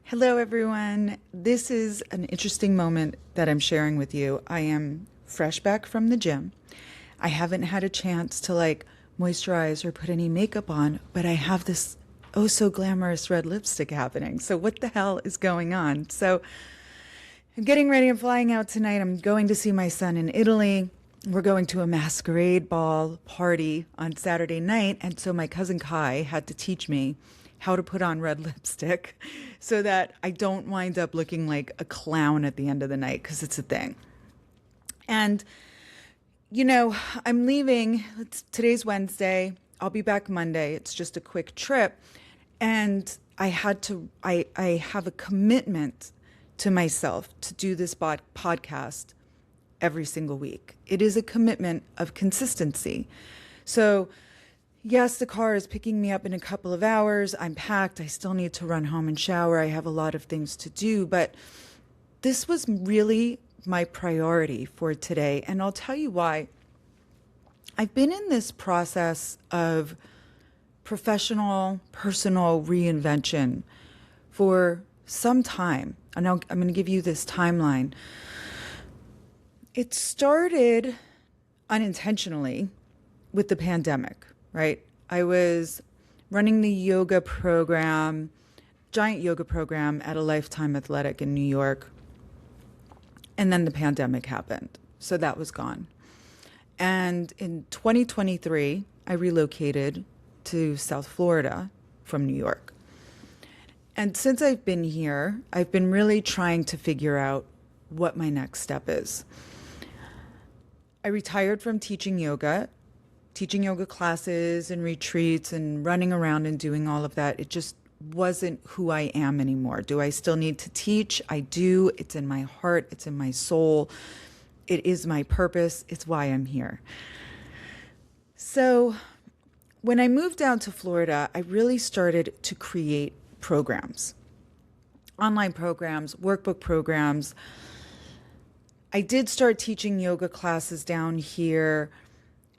Hello, everyone. This is an interesting moment that I'm sharing with you. I am fresh back from the gym. I haven't had a chance to moisturize or put any makeup on, but I have this oh so glamorous red lipstick happening. So, what the hell is going on? So, I'm getting ready. I'm flying out tonight. I'm going to see my son in Italy. We're going to a masquerade ball party on Saturday night. And so, my cousin Kai had to teach me how to put on red lipstick so that I don't wind up looking like a clown at the end of the night, because it's a thing. And, I'm leaving. Today's Wednesday. I'll be back Monday. It's just a quick trip. And I have a commitment to myself to do this podcast every single week. It is a commitment of consistency. So, yes, the car is picking me up in a couple of hours. I'm packed. I still need to run home and shower. I have a lot of things to do, but this was really my priority for today. And I'll tell you why. I've been in this process of professional, personal reinvention for some time. And I'm going to give you this timeline. It started unintentionally with the pandemic, right? I was running the yoga program, giant yoga program at a Lifetime Athletic in New York. And then the pandemic happened. So that was gone. And in 2023, I relocated to South Florida from New York. And since I've been here, I've been really trying to figure out what my next step is. I retired from teaching yoga classes and retreats and running around and doing all of that. It just wasn't who I am anymore. Do I still need to teach? I do. It's in my heart. It's in my soul. It is my purpose. It's why I'm here. So when I moved down to Florida, I really started to create programs, online programs, workbook programs. I did start teaching yoga classes down here.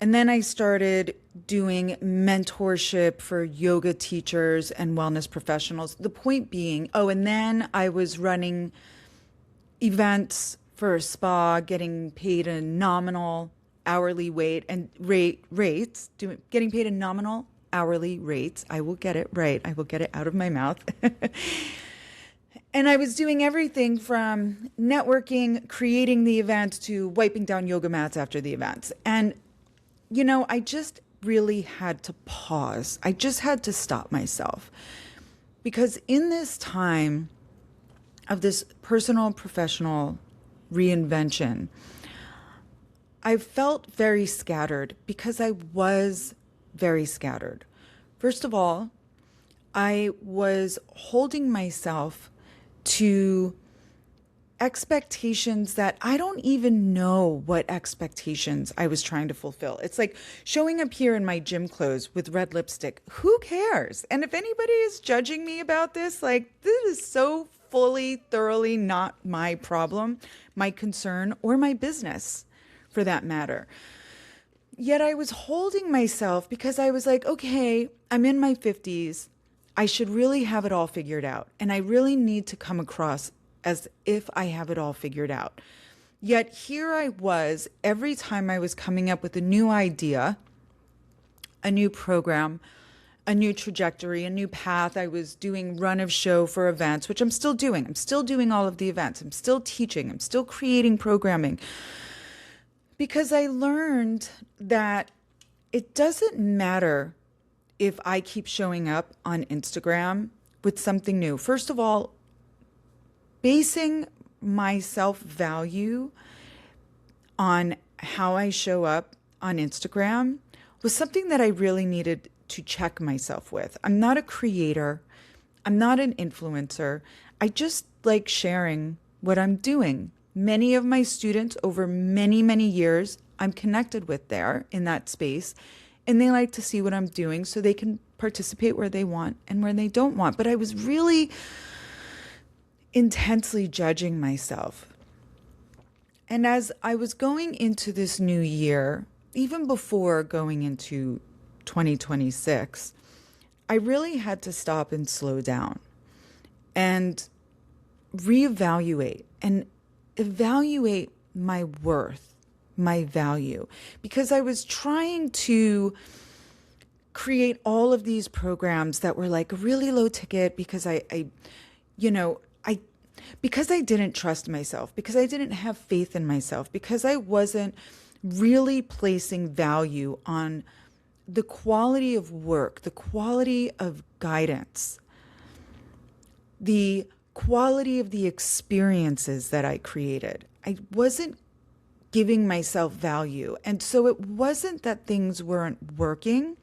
And then I started doing mentorship for yoga teachers and wellness professionals. The point being, and then I was running events for a spa, getting paid a nominal hourly rates, getting paid a nominal hourly rates. I will get it right. I will get it out of my mouth. And I was doing everything from networking, creating the event, to wiping down yoga mats after the events. And I just really had to pause. I just had to stop myself, because in this time of this personal, professional reinvention, I felt very scattered, because I was very scattered. First of all, I was holding myself to expectations that I don't even know what expectations I was trying to fulfill. It's like showing up here in my gym clothes with red lipstick. Who cares? And if anybody is judging me about this, this is so thoroughly not my problem, my concern, or my business for that matter. Yet I was holding myself, because I was like, okay, I'm in my 50s. I should really have it all figured out. And I really need to come across as if I have it all figured out. Yet here I was, every time I was coming up with a new idea, a new program, a new trajectory, a new path. I was doing run of show for events, which I'm still doing. I'm still doing all of the events. I'm still teaching. I'm still creating programming. Because I learned that it doesn't matter if I keep showing up on Instagram with something new. First of all, basing my self-value on how I show up on Instagram was something that I really needed to check myself with. I'm not a creator. I'm not an influencer. I just like sharing what I'm doing. Many of my students over many, many years, I'm connected with there in that space, and they like to see what I'm doing so they can participate where they want and where they don't want. But I was really intensely judging myself. And as I was going into this new year, even before going into 2026, I really had to stop and slow down. And reevaluate and evaluate my worth, my value, because I was trying to create all of these programs that were like really low ticket because because I didn't trust myself, because I didn't have faith in myself, because I wasn't really placing value on the quality of work, the quality of guidance, the quality of the experiences that I created. I wasn't giving myself value. And so it wasn't that things weren't working.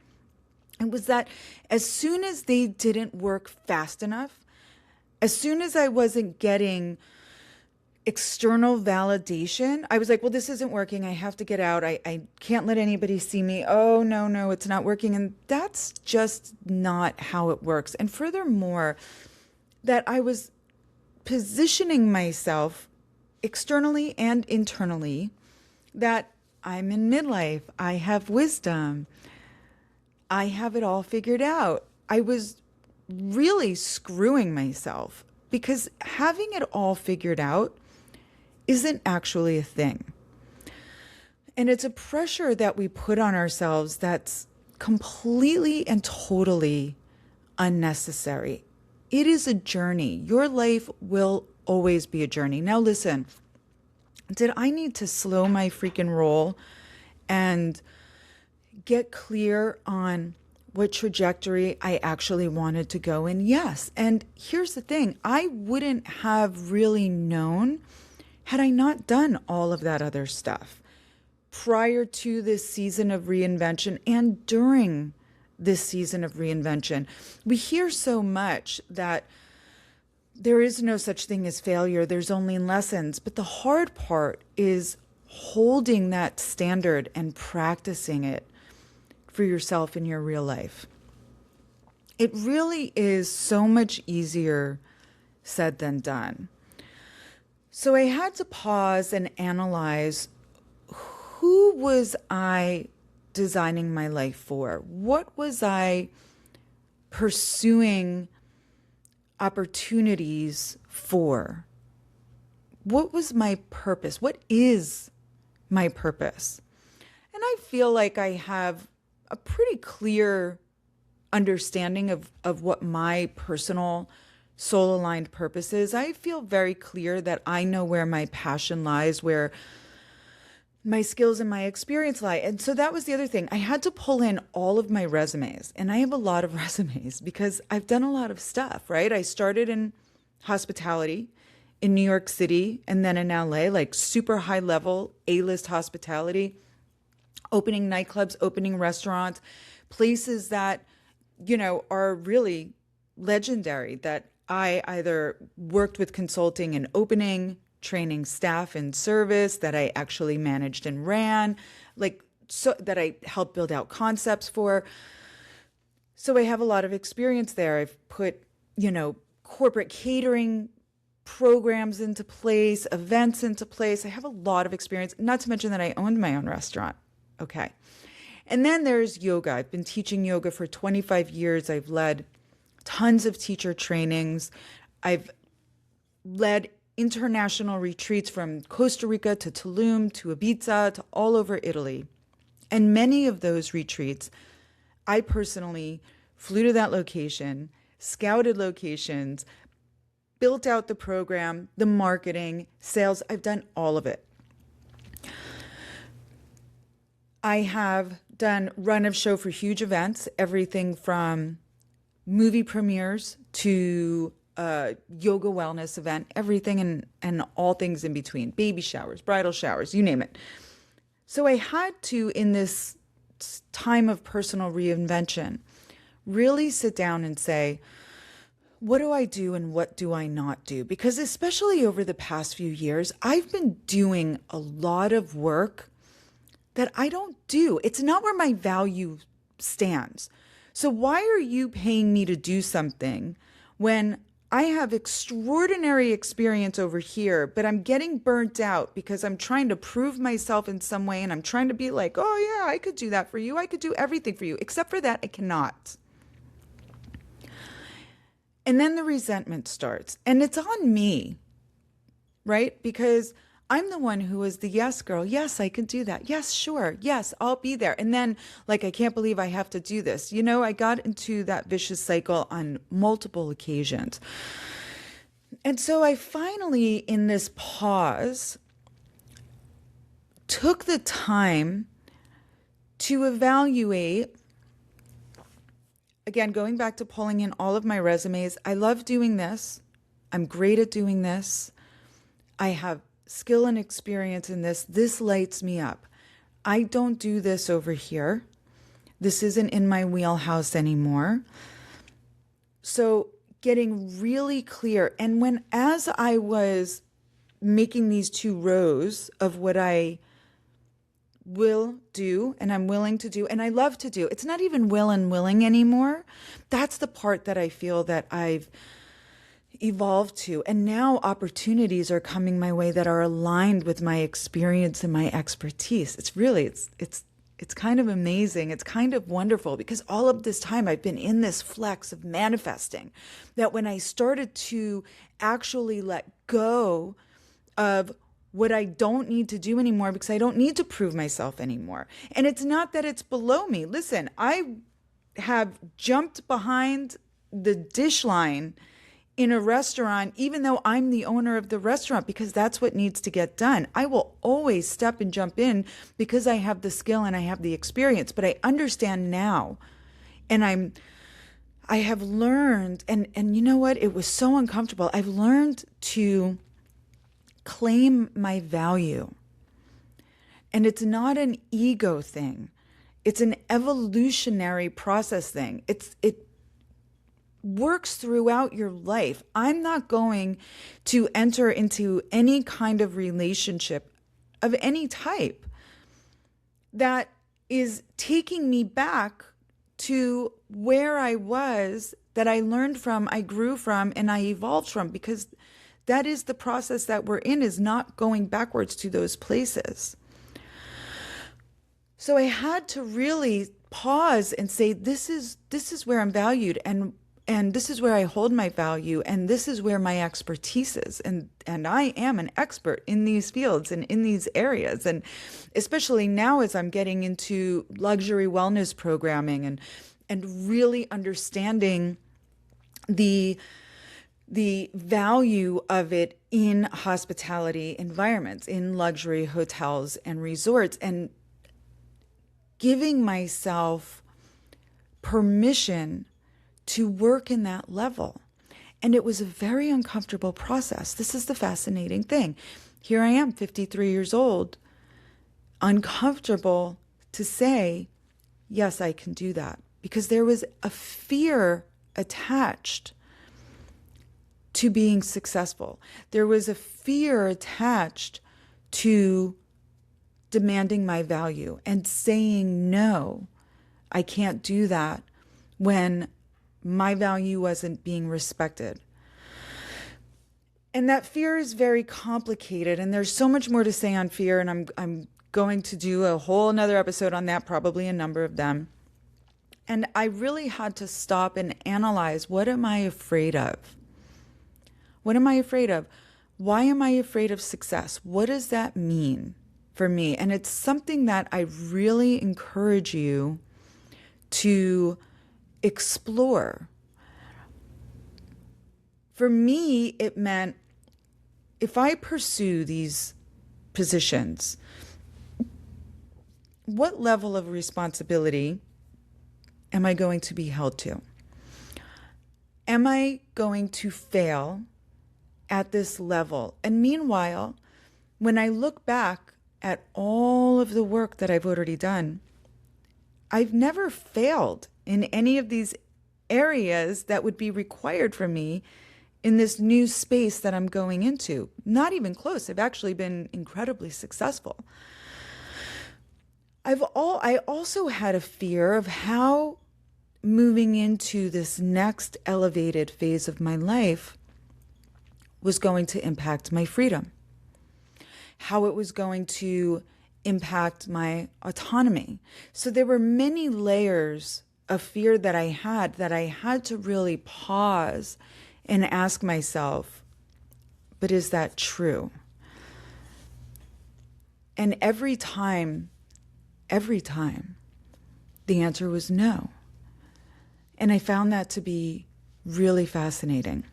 It was that as soon as they didn't work fast enough, as soon as I wasn't getting external validation, I was like, well, this isn't working. I have to get out. I can't let anybody see me. Oh, no, it's not working. And that's just not how it works. And furthermore, that I was positioning myself externally and internally that I'm in midlife. I have wisdom. I have it all figured out. I was really screwing myself because having it all figured out isn't actually a thing. And it's a pressure that we put on ourselves that's completely and totally unnecessary. It is a journey. Your life will always be a journey. Now listen, did I need to slow my freaking roll and get clear on what trajectory I actually wanted to go in? Yes. And here's the thing. I wouldn't have really known had I not done all of that other stuff prior to this season of reinvention and during this season of reinvention. We hear so much that there is no such thing as failure. There's only lessons. But the hard part is holding that standard and practicing it for yourself in your real life. It really is so much easier said than done. So I had to pause and analyze, who was I designing my life for? What was I pursuing opportunities for? What was my purpose? What is my purpose? And I feel like I have a pretty clear understanding of what my personal soul-aligned purpose is. I feel very clear that I know where my passion lies, where my skills and my experience lie. And so that was the other thing. I had to pull in all of my resumes, and I have a lot of resumes because I've done a lot of stuff, right? I started in hospitality in New York City and then in LA, like super high level A-list hospitality, opening nightclubs, opening restaurants, places that, are really legendary, that I either worked with consulting and opening, training staff in service, that I actually managed and ran, so that I helped build out concepts for. So I have a lot of experience there. I've put, corporate catering programs into place, events into place. I have a lot of experience, not to mention that I owned my own restaurant. Okay. And then there's yoga. I've been teaching yoga for 25 years. I've led tons of teacher trainings. I've led international retreats from Costa Rica to Tulum to Ibiza to all over Italy. And many of those retreats, I personally flew to that location, scouted locations, built out the program, the marketing, sales. I've done all of it. I have done run of show for huge events, everything from movie premieres to yoga wellness event, everything and all things in between, baby showers, bridal showers, you name it. So I had to, in this time of personal reinvention, really sit down and say, what do I do and what do I not do? Because especially over the past few years, I've been doing a lot of work that I don't do. It's not where my value stands. So why are you paying me to do something when I have extraordinary experience over here, but I'm getting burnt out because I'm trying to prove myself in some way and I'm trying to be like, oh yeah, I could do that for you. I could do everything for you. Except for that, I cannot. And then the resentment starts. And it's on me, right? Because I'm the one who was the yes girl. Yes, I can do that. Yes, sure. Yes, I'll be there. And then, like, I can't believe I have to do this. You know, I got into that vicious cycle on multiple occasions. And so I finally, in this pause, took the time to evaluate. Again, going back to pulling in all of my resumes, I love doing this. I'm great at doing this. I have skill and experience in this. This lights me up. I don't do this over here. This isn't in my wheelhouse anymore. So getting really clear. And as I was making these two rows of what I will do and I'm willing to do and I love to do, it's not even will and willing anymore. That's the part that I feel that I've evolved to. And now opportunities are coming my way that are aligned with my experience and my expertise. It's kind of amazing. It's kind of wonderful because all of this time I've been in this flex of manifesting that when I started to actually let go of what I don't need to do anymore because I don't need to prove myself anymore. And it's not that it's below me. Listen, I have jumped behind the dish line in a restaurant, even though I'm the owner of the restaurant, because that's what needs to get done. I will always step and jump in because I have the skill and I have the experience, but I understand now. And I have learned, and you know what? It was so uncomfortable. I've learned to claim my value. And it's not an ego thing. It's an evolutionary process thing. It works throughout your life. I'm not going to enter into any kind of relationship of any type that is taking me back to where I was, that I learned from, I grew from, and I evolved from, because that is the process that we're in, is not going backwards to those places. So I had to really pause and say, this is where I'm valued, and this is where I hold my value, and this is where my expertise is. And I am an expert in these fields and in these areas. And especially now as I'm getting into luxury wellness programming and really understanding the value of it in hospitality environments, in luxury hotels and resorts, and giving myself permission to work in that level. And it was a very uncomfortable process. This is the fascinating thing. Here I am, 53 years old, uncomfortable to say, yes, I can do that. Because there was a fear attached to being successful. There was a fear attached to demanding my value and saying, no, I can't do that when my value wasn't being respected. And that fear is very complicated, and there's so much more to say on fear, and I'm going to do a whole another episode on that, probably a number of them. And I really had to stop and analyze, what am I afraid of? What am I afraid of? Why am I afraid of success? What does that mean for me? And it's something that I really encourage you to explore. For me, it meant, if I pursue these positions, what level of responsibility am I going to be held to? Am I going to fail at this level? And meanwhile, when I look back at all of the work that I've already done, I've never failed in any of these areas that would be required from me in this new space that I'm going into. Not even close. I've actually been incredibly successful. I also had a fear of how moving into this next elevated phase of my life was going to impact my freedom, how it was going to impact my autonomy. So there were many layers a fear that I had to really pause and ask myself, but is that true? And every time, the answer was no. And I found that to be really fascinating.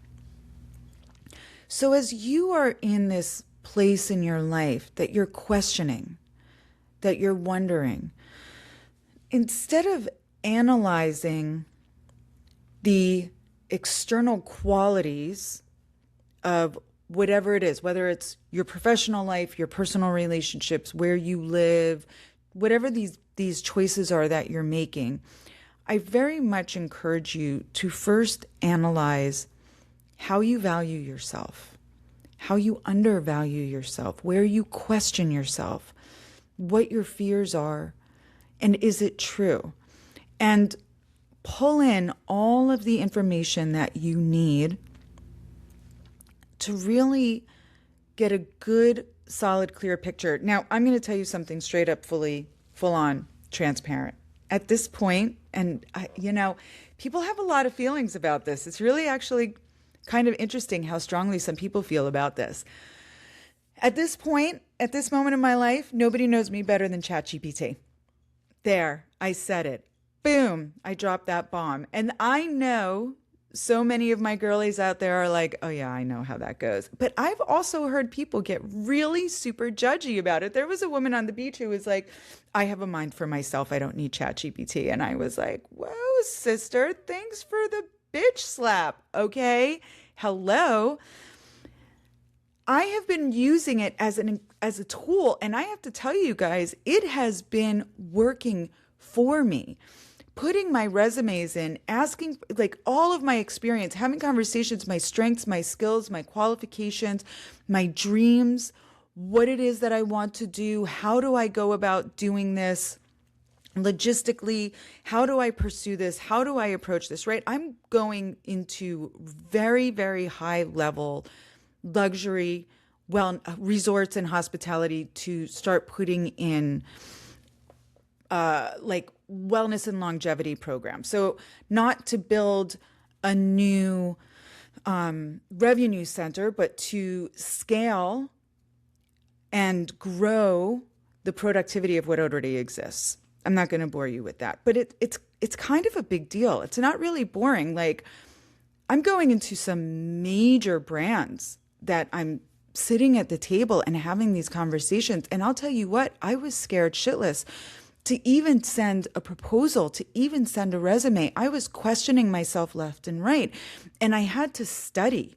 So as you are in this place in your life that you're questioning, that you're wondering, instead of analyzing the external qualities of whatever it is, whether it's your professional life, your personal relationships, where you live, whatever these choices are that you're making, I very much encourage you to first analyze how you value yourself, how you undervalue yourself, where you question yourself, what your fears are, and is it true? And pull in all of the information that you need to really get a good, solid, clear picture. Now, I'm going to tell you something straight up, full on, transparent. At this point, and people have a lot of feelings about this. It's really actually kind of interesting how strongly some people feel about this. At this point, at this moment in my life, nobody knows me better than ChatGPT. There, I said it. Boom, I dropped that bomb. And I know so many of my girlies out there are like, oh yeah, I know how that goes. But I've also heard people get really super judgy about it. There was a woman on the beach who was like, I have a mind for myself. I don't need ChatGPT. And I was like, whoa, sister, thanks for the bitch slap. Okay. Hello. I have been using it as a tool. And I have to tell you guys, it has been working for me. Putting my resumes in, asking like all of my experience, having conversations, my strengths, my skills, my qualifications, my dreams, what it is that I want to do, how do I go about doing this logistically, how do I pursue this, how do I approach this, right? I'm going into very, very high level luxury, resorts and hospitality to start putting in like wellness and longevity program. So not to build a new revenue center, but to scale and grow the productivity of what already exists. I'm not going to bore you with that, but it's kind of a big deal. It's not really boring. Like I'm going into some major brands that I'm sitting at the table and having these conversations. And I'll tell you what, I was scared shitless to even send a proposal, to even send a resume. I was questioning myself left and right. And I had to study.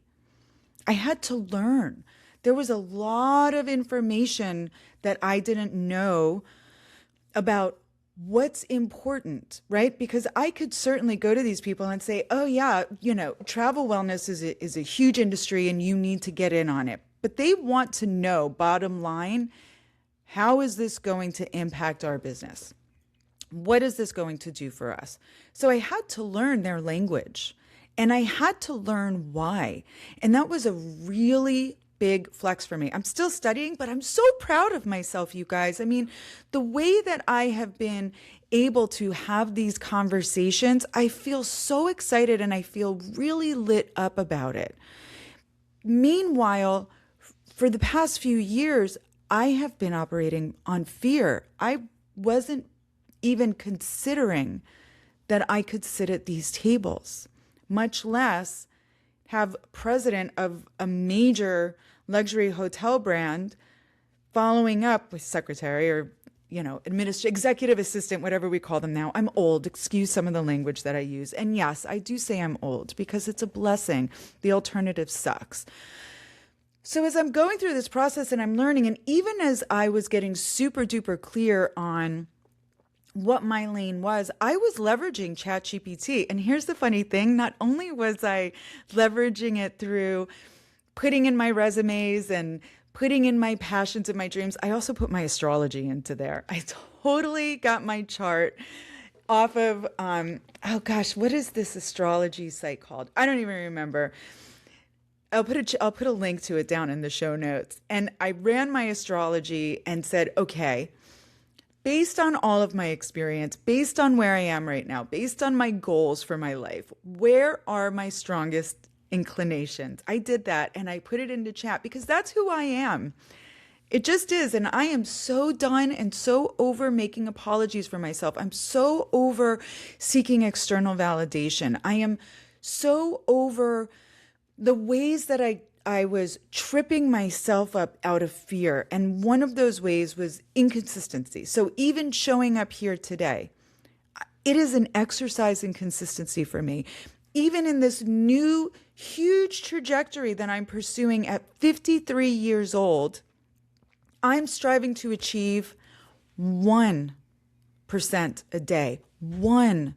I had to learn. There was a lot of information that I didn't know about what's important, right? Because I could certainly go to these people and say, oh yeah, travel wellness is a huge industry and you need to get in on it. But they want to know, bottom line, how is this going to impact our business? What is this going to do for us? So I had to learn their language and I had to learn why. And that was a really big flex for me. I'm still studying, but I'm so proud of myself, you guys. I mean, the way that I have been able to have these conversations, I feel so excited and I feel really lit up about it. Meanwhile, for the past few years, I have been operating on fear. I wasn't even considering that I could sit at these tables, much less have president of a major luxury hotel brand following up with secretary or, executive assistant, whatever we call them now. I'm old. Excuse some of the language that I use. And yes, I do say I'm old because it's a blessing. The alternative sucks. So as I'm going through this process and I'm learning, and even as I was getting super duper clear on what my lane was, I was leveraging ChatGPT. And here's the funny thing. Not only was I leveraging it through putting in my resumes and putting in my passions and my dreams, I also put my astrology into there. I totally got my chart off of, what is this astrology site called? I don't even remember. I'll put a link to it down in the show notes. And I ran my astrology and said, okay, based on all of my experience, based on where I am right now, based on my goals for my life, where are my strongest inclinations? I did that and I put it into chat because that's who I am. It just is. And I am so done and so over making apologies for myself. I'm so over seeking external validation. I am so over the ways that I was tripping myself up out of fear. And one of those ways was inconsistency. So even showing up here today, it is an exercise in consistency for me. Even in this new huge trajectory that I'm pursuing at 53 years old, I'm striving to achieve 1% a day, one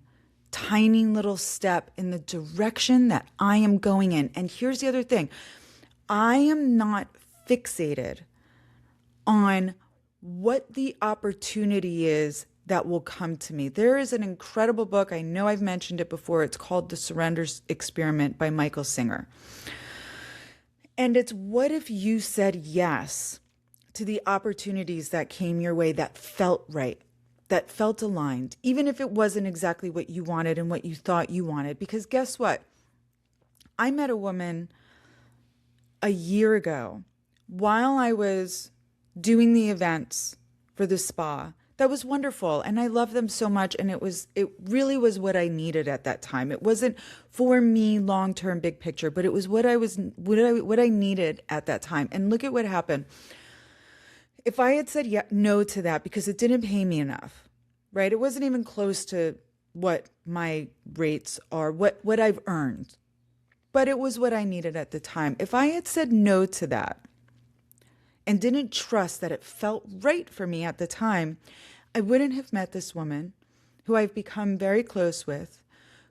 tiny little step in the direction that I am going in. And here's the other thing. I am not fixated on what the opportunity is that will come to me. There is an incredible book. I know I've mentioned it before. It's called The Surrender Experiment by Michael Singer. And it's what if you said yes to the opportunities that came your way that felt right, that felt aligned, even if it wasn't exactly what you wanted and what you thought you wanted. Because guess what? I met a woman a year ago while I was doing the events for the spa. That was wonderful. And I love them so much. And it really was what I needed at that time. It wasn't for me long-term big picture, but it was what I needed at that time. And look at what happened. If I had said no to that because it didn't pay me enough, right? It wasn't even close to what my rates are, what I've earned, but it was what I needed at the time. If I had said no to that and didn't trust that it felt right for me at the time, I wouldn't have met this woman who I've become very close with,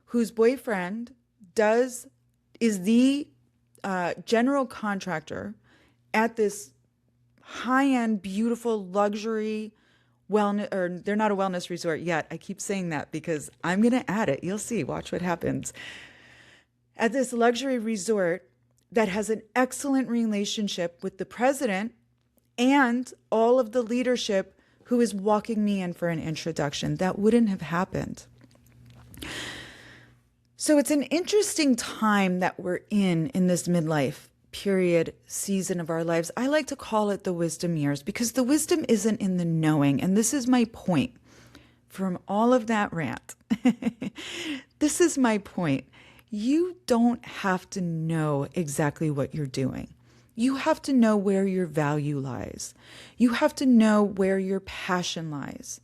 whose boyfriend is the general contractor at this high-end, beautiful, luxury wellness, or they're not a wellness resort yet. I keep saying that because I'm going to add it. You'll see. Watch what happens. At this luxury resort that has an excellent relationship with the president and all of the leadership who is walking me in for an introduction. That wouldn't have happened. So it's an interesting time that we're in this midlife period season of our lives. I like to call it the wisdom years because the wisdom isn't in the knowing. And this is my point from all of that rant. This is my point. You don't have to know exactly what you're doing. You have to know where your value lies. You have to know where your passion lies.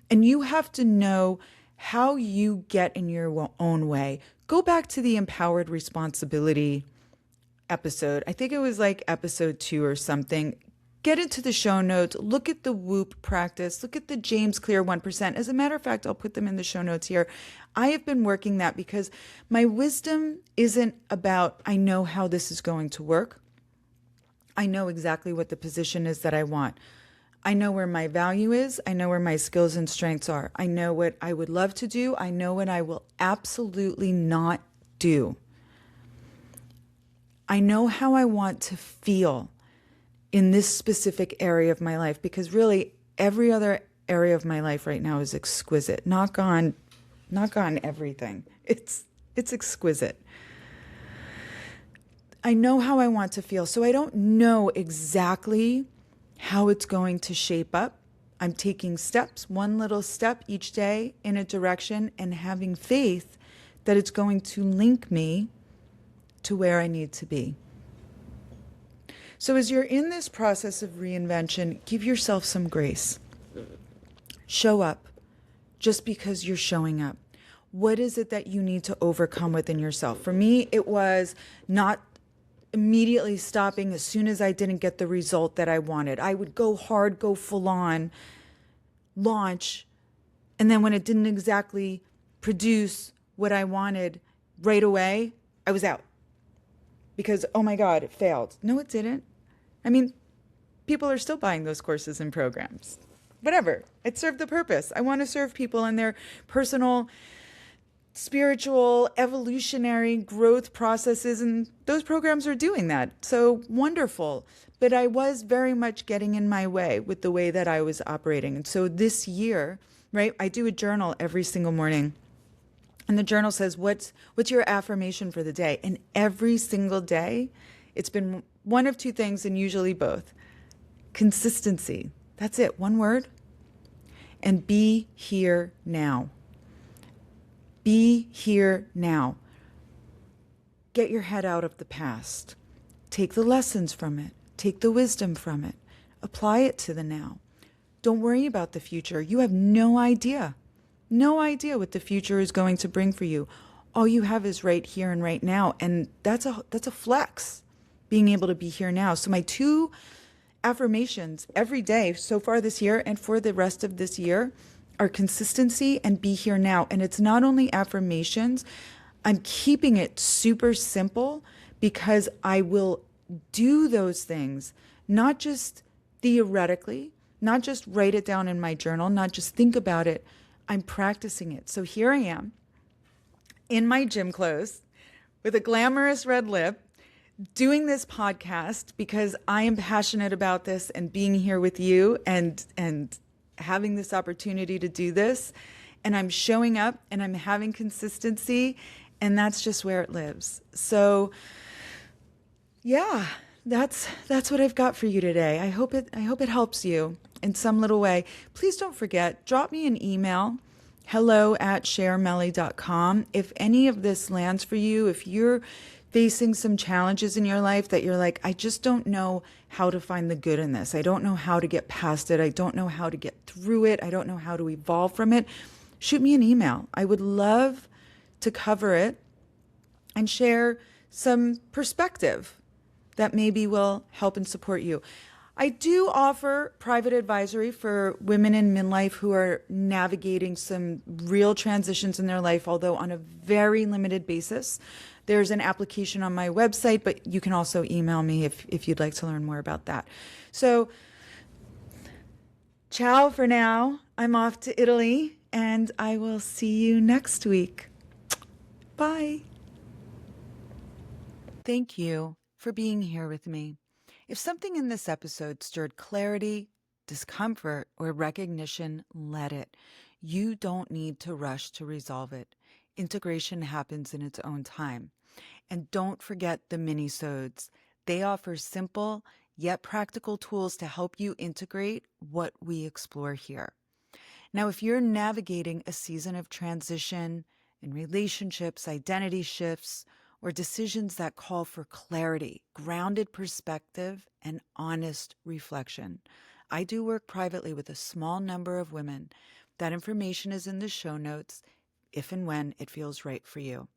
And you have to know how you get in your own way. Go back to the empowered responsibility episode. I think it was like episode 2 or something. Get into the show notes. Look at the Whoop practice. Look at the James Clear 1%. As a matter of fact, I'll put them in the show notes here. I have been working that because my wisdom isn't about, I know how this is going to work. I know exactly what the position is that I want. I know where my value is. I know where my skills and strengths are. I know what I would love to do. I know what I will absolutely not do. I know how I want to feel in this specific area of my life because really every other area of my life right now is exquisite. Knock on everything. It's exquisite. I know how I want to feel, so I don't know exactly how it's going to shape up. I'm taking steps, one little step each day in a direction and having faith that it's going to link me to where I need to be. So as you're in this process of reinvention, give yourself some grace. Show up just because you're showing up. What is it that you need to overcome within yourself? For me, it was not immediately stopping as soon as I didn't get the result that I wanted. I would go hard, go full on, launch, and then when it didn't exactly produce what I wanted right away, I was out. Because, oh my God, it failed. No, it didn't. I mean, people are still buying those courses and programs. Whatever. It served the purpose. I want to serve people in their personal spiritual, evolutionary growth processes, and those programs are doing that. So wonderful. But I was very much getting in my way with the way that I was operating. And so this year, right, I do a journal every single morning. And the journal says, what's your affirmation for the day? And every single day, it's been one of two things, and usually both. Consistency. That's it. One word. And be here now. Be here now. Get your head out of the past. Take the lessons from it. Take the wisdom from it. Apply it to the now. Don't worry about the future. You have no idea. No idea what the future is going to bring for you. All you have is right here and right now. And that's a flex, being able to be here now. So my two affirmations every day so far this year and for the rest of this year are consistency and be here now. And it's not only affirmations, I'm keeping it super simple because I will do those things, not just theoretically, not just write it down in my journal, not just think about it. I'm practicing it. So here I am in my gym clothes with a glamorous red lip doing this podcast because I am passionate about this and being here with you and having this opportunity to do this. And I'm showing up and I'm having consistency, and that's just where it lives. So yeah, that's what I've got for you today. I hope it helps you in some little way. Please don't forget, drop me an email, hello@sharemelly.com. If any of this lands for you, if you're facing some challenges in your life that you're like, I just don't know how to find the good in this. I don't know how to get past it. I don't know how to get through it. I don't know how to evolve from it. Shoot me an email. I would love to cover it and share some perspective that maybe will help and support you. I do offer private advisory for women in midlife who are navigating some real transitions in their life, although on a very limited basis. There's an application on my website, but you can also email me if you'd like to learn more about that. So, ciao for now. I'm off to Italy, and I will see you next week. Bye. Thank you for being here with me. If something in this episode stirred clarity, discomfort, or recognition, let it. You don't need to rush to resolve it. Integration happens in its own time. And don't forget the mini-sodes. They offer simple yet practical tools to help you integrate what we explore here. Now, if you're navigating a season of transition in relationships, identity shifts, or decisions that call for clarity, grounded perspective, and honest reflection, I do work privately with a small number of women. That information is in the show notes if and when it feels right for you.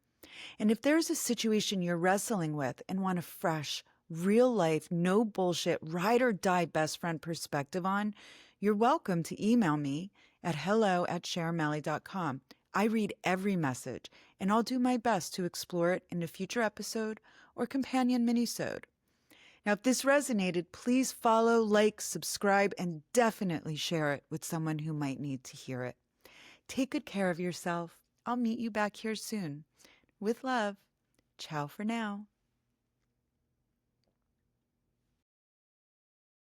And if there's a situation you're wrestling with and want a fresh, real life, no bullshit, ride or die best friend perspective on, you're welcome to email me at hello@sharemelly.com. I read every message, and I'll do my best to explore it in a future episode or companion minisode. Now, if this resonated, please follow, like, subscribe, and definitely share it with someone who might need to hear it. Take good care of yourself. I'll meet you back here soon. With love, ciao for now.